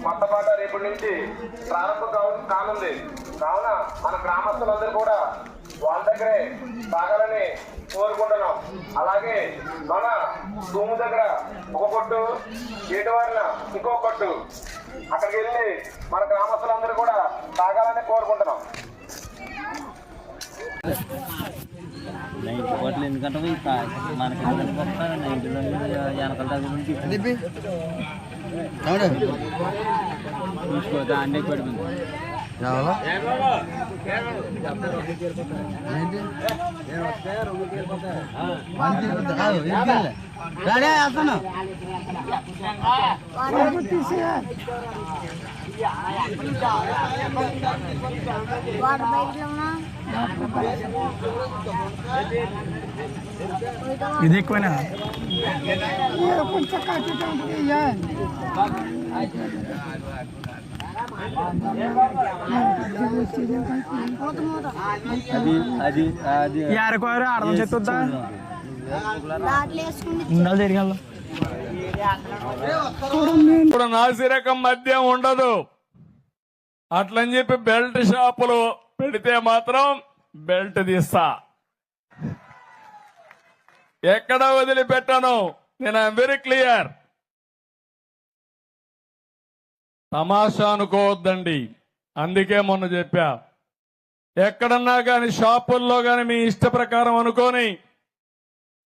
కొత్త పాట రేపటి నుంచి ప్రారంభం కానుంది. కావున మన గ్రామస్తులందరూ కూడా వాళ్ళ దగ్గరే తాగాలని కోరుకుంటున్నాం. అలాగే మన భూమి దగ్గర ఒక కొట్టు, ఏటువారిన ఇంకో కొట్టు, అక్కడికి వెళ్ళి మన గ్రామస్తులందరూ కూడా తాగాలని కోరుకుంటున్నాం. ఎందుకంటే మనకి వెనకాల చూసుకో అండే పడిపోయింది ఇది ఎక్కువనా యారకోరు అర్థం చెప్తుందా ఇప్పుడు నాసిరకం మద్యం ఉండదు. అట్లని చెప్పి బెల్ట్ షాపులు పెడితే మాత్రం బెల్ట్ తీస్తా, ఎక్కడ వదిలిపెట్టాను. నేను ఐఎమ్ వెరీ క్లియర్. తమాషా అనుకోవద్దండి. అందుకే మొన్న చెప్పా, ఎక్కడన్నా కానీ షాపుల్లో కానీ మీ ఇష్ట ప్రకారం అనుకోని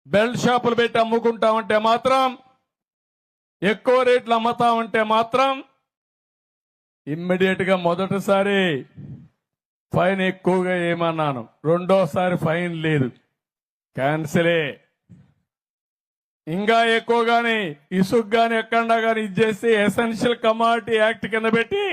బెల్ట్ షాపులు పెట్టి అమ్ముకుంటామంటే మాత్రం, ఎక్కువ రేట్లు అమ్ముతామంటే మాత్రం ఇమ్మీడియట్ గా మొదటిసారి ఫైన్ ఎక్కువగా ఏమన్నాను, రెండోసారి ఫైన్ లేదు, క్యాన్సిలే. ఇంకా ఎక్కువ గాని ఇసుక్ గాని ఎక్కడా గాని ఇచ్చేసి ఎసెన్షియల్ కమాడిటీ యాక్ట్ కింద పెట్టి